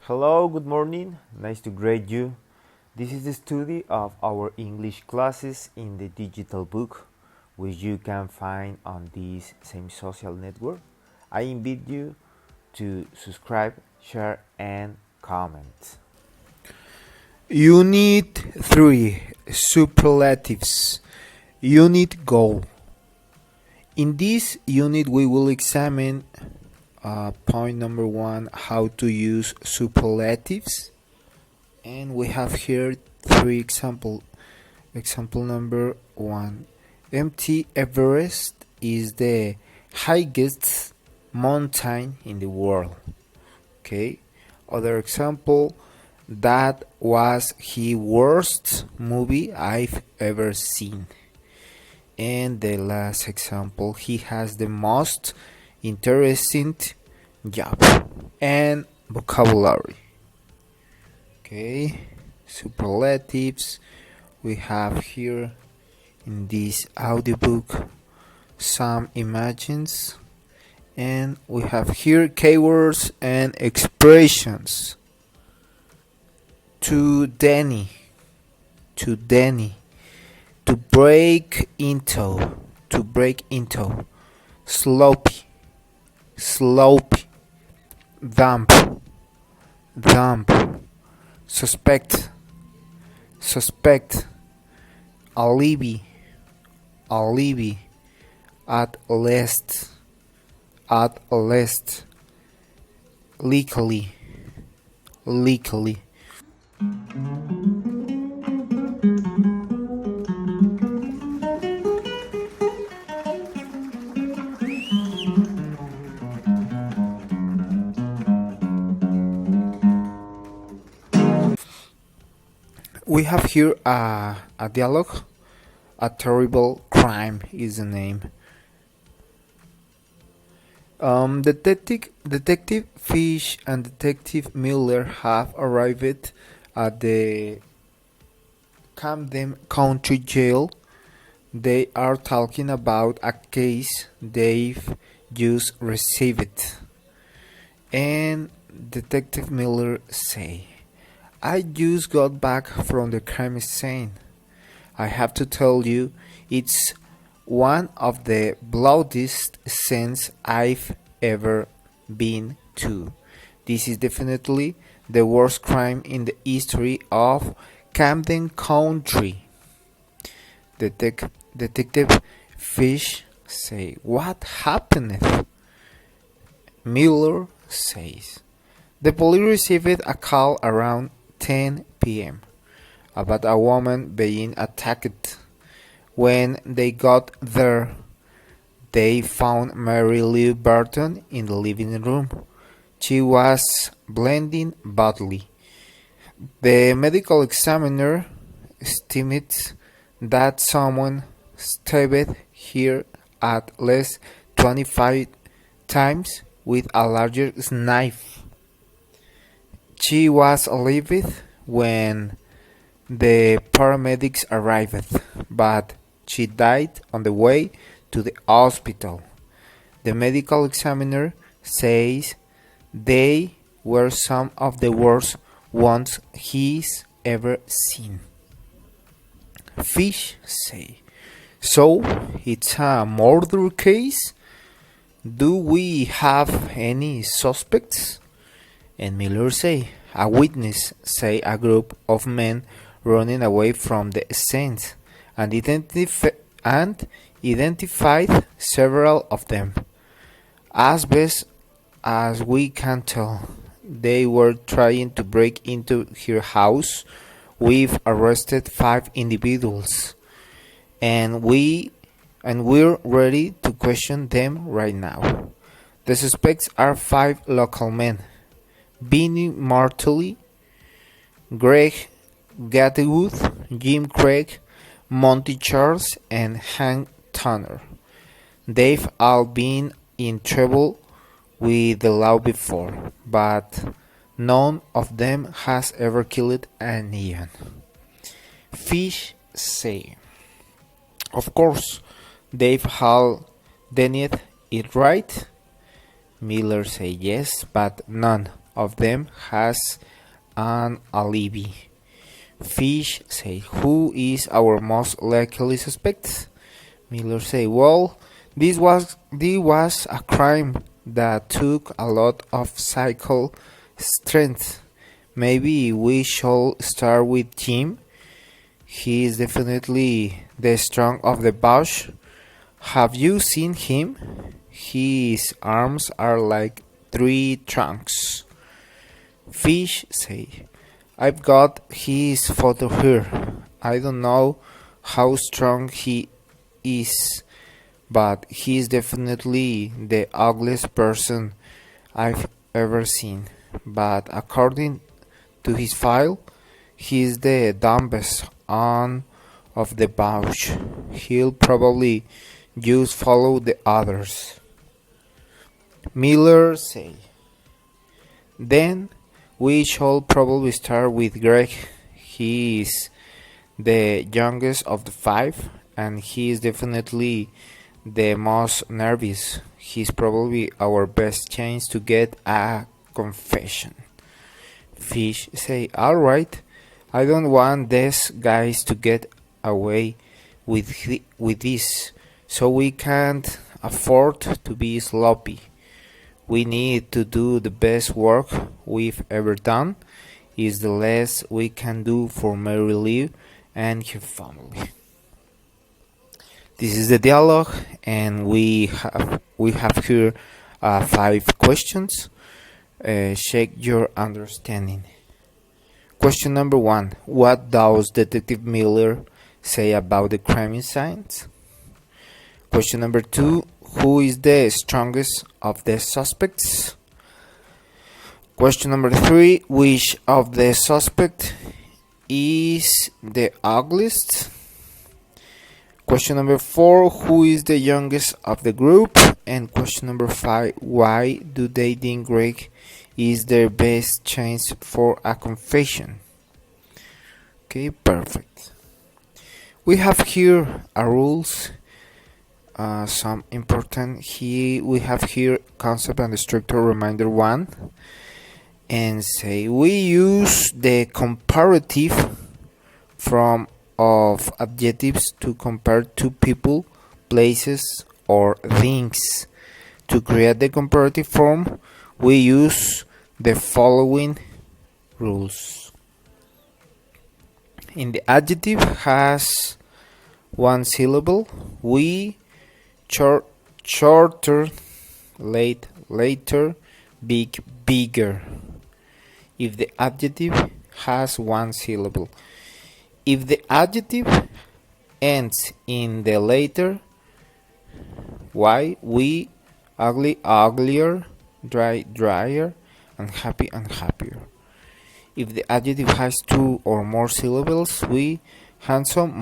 Hello, good morning. Nice to greet you. This is the study of our English classes in the digital book, which you can find on this same social network. I invite you to subscribe, share, and comment. Unit 3 Superlatives. Unit Goal. In this unit, we will examine point number 1, how to use superlatives. And we have here three examples. Example number 1. Mt. Everest is the highest mountain in the world. Okay. Other example, that was the worst movie I've ever seen. And the last example, he has the most interesting job and vocabulary. Okay, superlatives. We have here in this audiobook some images, and we have here keywords and expressions. To Danny, to break into, sloppy, damp, suspect, alibi, at least, legally. We have here a dialogue. A terrible crime is the name. Detective Fish and Detective Miller have arrived at the Camden County Jail. They are talking about a case they've just received. And Detective Miller say, I just got back from the crime scene. I have to tell you, it's one of the bloodiest scenes I've ever been to. This is definitely the worst crime in the history of Camden County. Detective Fish say, what happened? Miller says, the police received a call around 10 p.m. about a woman being attacked. When they got there, they found Mary Lou Burton in the living room. She was bleeding badly. The medical examiner estimates that someone stabbed her at least 25 times with a larger knife. She was alive when the paramedics arrived, but she died on the way to the hospital. The medical examiner says they were some of the worst ones he's ever seen. Fish say, so it's a murder case? Do we have any suspects? And Miller say, a witness say a group of men running away from the scene and identified several of them. As best as we can tell, they were trying to break into her house. We've arrested 5 individuals, and we're ready to question them right now. The suspects are 5 local men: Benny Martelly, Greg Gatwood, Jim Craig, Monty Charles, and Hank Tanner. They've all been in trouble with the law before, but none of them has ever killed anyone. Fish say, of course, they've all done it right. Miller say yes, but none of them has an alibi? Fish say, who is our most likely suspect? Miller say, well, this was a crime that took a lot of psycho strength. Maybe we should start with Jim. He is definitely the strong of the bunch. Have you seen him? His arms are like three trunks. Fish say, I've got his photo here. I don't know how strong he is, but he is definitely the ugliest person I've ever seen. But according to his file, he is the dumbest one of the bunch. He'll probably just follow the others. Miller say, then we should probably start with Greg. He is the youngest of the five, and he is definitely the most nervous. He's probably our best chance to get a confession. Fish say, alright, I don't want these guys to get away with this, so we can't afford to be sloppy. We need to do the best work we've ever done. Is the less we can do for Mary Lee and her family. This is the dialogue, and we have here 5 questions. Check your understanding. Question number 1: what does Detective Miller say about the crime scenes? Question number 2: who is the strongest of the suspects? Question number 3: which of the suspects is the ugliest? Question number 4: who is the youngest of the group? And question number 5: why do they think Greg is their best chance for a confession? Okay, perfect. We have here a rules. Some important here. We have here concept and structure reminder 1, and say we use the comparative form of adjectives to compare two people, places, or things. To create the comparative form, we use the following rules. In the adjective has one syllable, we shorter, late, later, big, bigger. If the adjective has one syllable. If the adjective ends in the letter Y, we, ugly, uglier, dry, drier, and happy, unhappier. If the adjective has 2 or more syllables, we, handsome,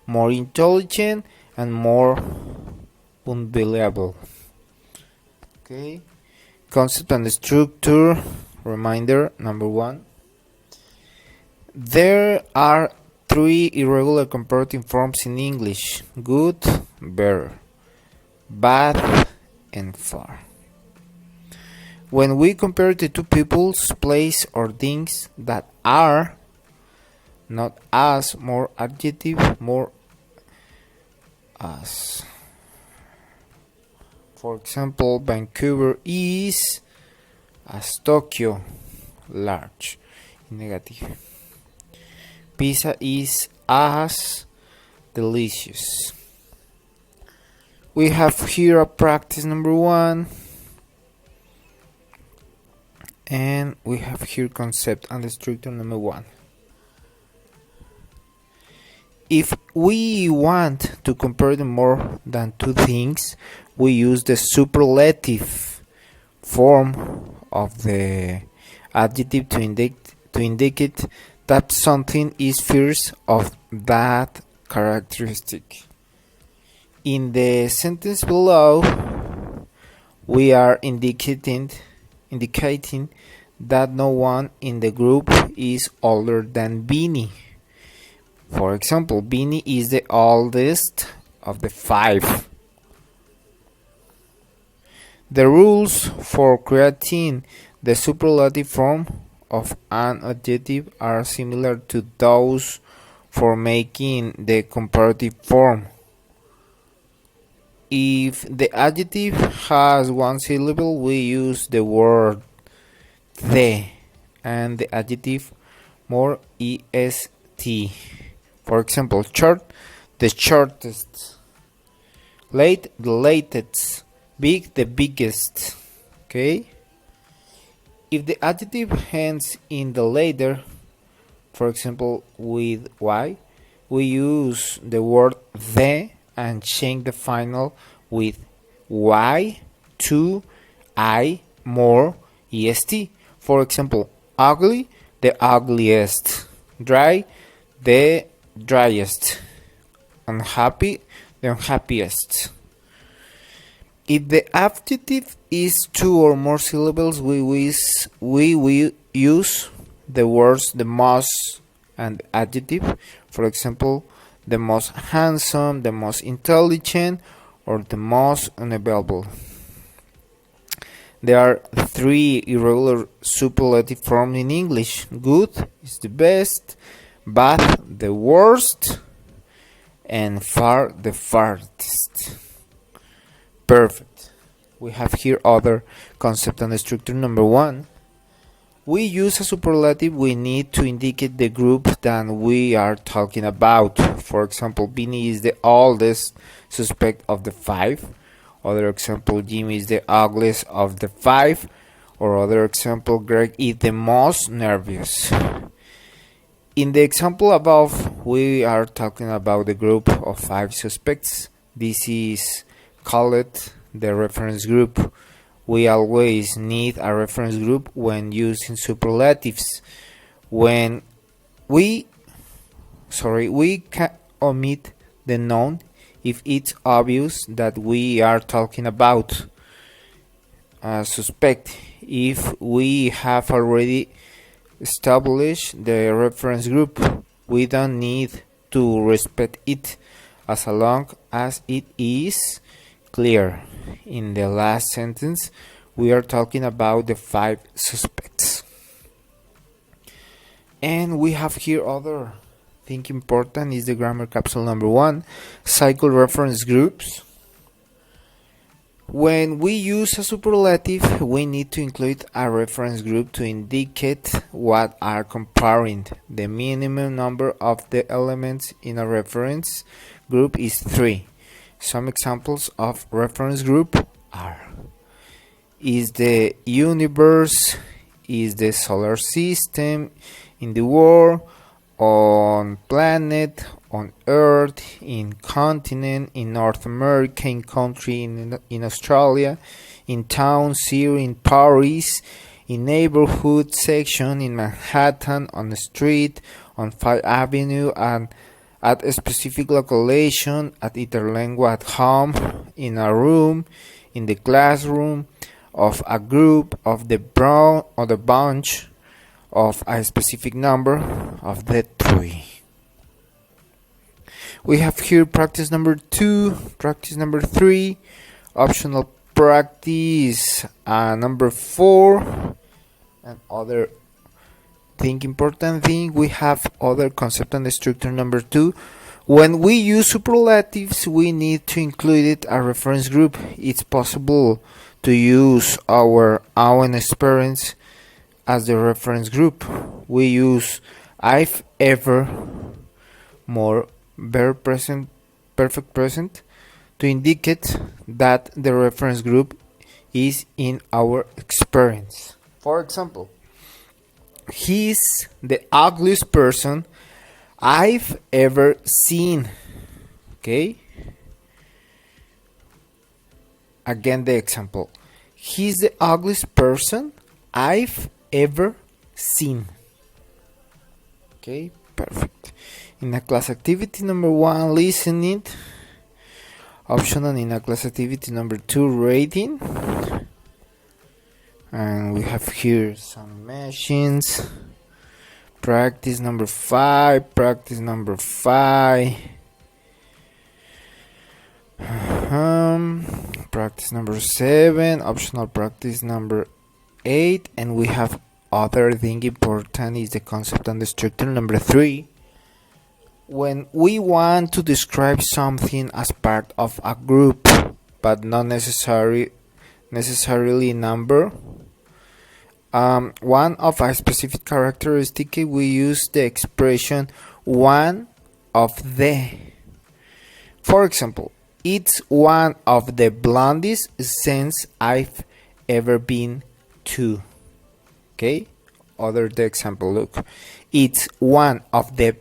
more intelligent, and more unbelievable. Okay. Concept and structure reminder number 1. There are 3 irregular comparative forms in English: good, better, bad, and far. When we compare the two peoples, place, or things that are, not as, more adjective, more as. For example, Vancouver is as Tokyo, large, negative. Pizza is as delicious. We have here a practice number 1, and we have here concept and structure number 1. If we want to compare the more than 2 things, we use the superlative form of the adjective to indicate that something is first of that characteristic. In the sentence below, we are indicating that no one in the group is older than Beanie. For example, Beanie is the oldest of the 5. The rules for creating The superlative form of an adjective are similar to those for making the comparative form. If the adjective has one syllable, we use the word the, and the adjective more est. For example, short, the shortest; late, the latest; big, the biggest. Okay? If the adjective ends in the later, for example with y, we use the word the and change the final with y, to, I, more, est. For example, ugly, the ugliest; dry, the driest; unhappy, the unhappiest. If the adjective is two or more syllables, we will use the words the most and adjective. For example, the most handsome, the most intelligent, or the most unavailable. There are three irregular superlative forms in English. Good is the best, bad the worst, and far the farthest. Perfect. We have here other concept and structure. Number one, we use a superlative we need to indicate the group that we are talking about. For example, Vinny is the oldest suspect of the five. Other example, Jimmy is the ugliest of the five. Or other example, Greg is the most nervous. In the example above, we are talking about the group of five suspects. This is called the reference group. We always need a reference group when using superlatives. When we can omit the noun if it's obvious that we are talking about a suspect. If we have already established the reference group, we don't need to respect it as long as it is clear. In the last sentence, we are talking about the five suspects. And we have here other thing important is the grammar capsule number one, cycle reference groups. When we use a superlative, we need to include a reference group to indicate what are comparing. The minimum number of the elements in a reference group is 3. Some examples of reference group are: is the universe, is the solar system, in the world, on planet, on earth, in continent, in North America, in country, in Australia, in town, city, in Paris, in neighborhood section, in Manhattan, on the street, on 5th Avenue, and at a specific location, at Interlingua at home, in a room, in the classroom, of a group, of the bunch, of a specific number, of the tree. We have here practice number 2, practice number 3, optional practice number 4, and other important thing, we have other concept and structure number 2. When we use superlatives, we need to include it a reference group. It's possible to use our own experience as the reference group. We use I've, ever, more, bare present, perfect present to indicate that the reference group is in our experience. For example, he's the ugliest person I've ever seen. Okay? Again, the example. He's the ugliest person I've ever seen. Okay, perfect. In a class activity number 1, listening. Optional in a class activity number 2, rating. And we have here some machines. Practice number 5, practice number 5. Practice number 7, optional practice number 8, and we have other thing important is the concept and the structure. Number 3, when we want to describe something as part of a group but not necessarily number, one of a specific characteristic, we use the expression one of the. For example, it's one of the blondest since I've ever been to. Okay, other the example, look, it's one of the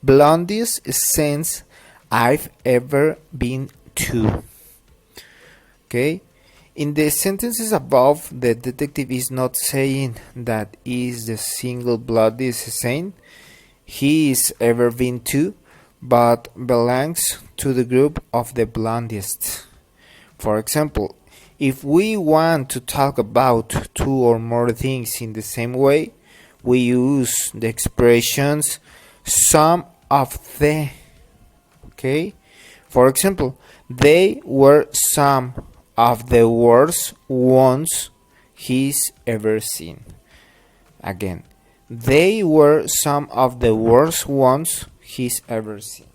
blondest since I've ever been to. Okay, in the sentences above, the detective is not saying that is the single blondest saint he is ever been to, but belongs to the group of the blondest. For example, if we want to talk about two or more things in the same way, we use the expressions some of the. Okay? For example, they were some of the worst ones he's ever seen. Again, they were some of the worst ones he's ever seen.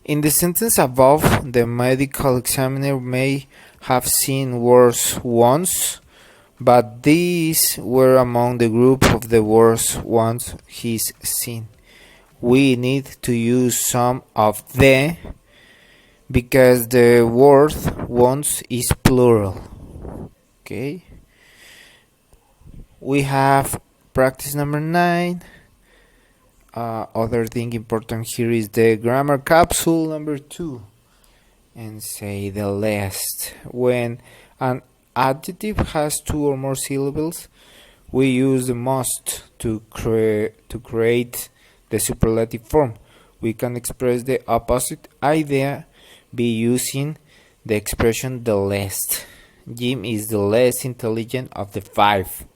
In the sentence above, the medical examiner may have seen worse ones, but these were among the group of the worst ones he's seen. We need to use some of the because the word ones is plural. Okay. We have practice number 9. Other thing important here is the grammar capsule number 2, and say the last. When an adjective has 2 or more syllables, we use the must to create the superlative form. We can express the opposite idea by using the expression the least. Jim is the less intelligent of the 5.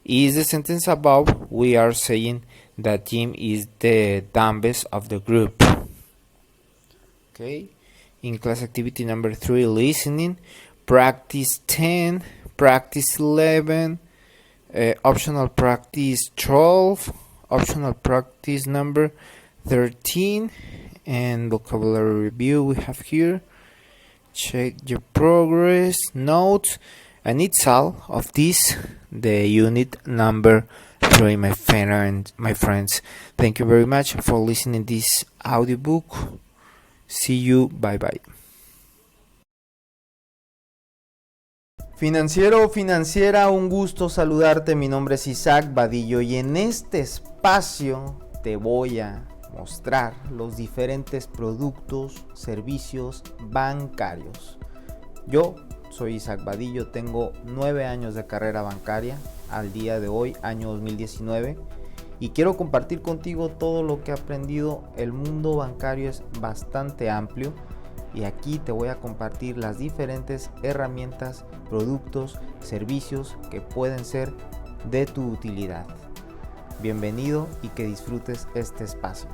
Is the sentence above, we are saying that Jim is the dumbest of the group. Okay. In class activity number 3, listening, practice 10, practice 11, optional practice 12, optional practice number 13, and vocabulary review we have here. Check your progress, notes, and it's all of this, the unit number 3, my friends. Thank you very much for listening to this audiobook. See you, bye bye. Financiero o financiera, un gusto saludarte. Mi nombre es Isaac Vadillo y en este espacio te voy a mostrar los diferentes productos, servicios bancarios. Yo soy Isaac Vadillo, tengo 9 años de carrera bancaria al día de hoy, año 2019, y quiero compartir contigo todo lo que he aprendido. El mundo bancario es bastante amplio y aquí te voy a compartir las diferentes herramientas, productos, servicios que pueden ser de tu utilidad. Bienvenido y que disfrutes este espacio.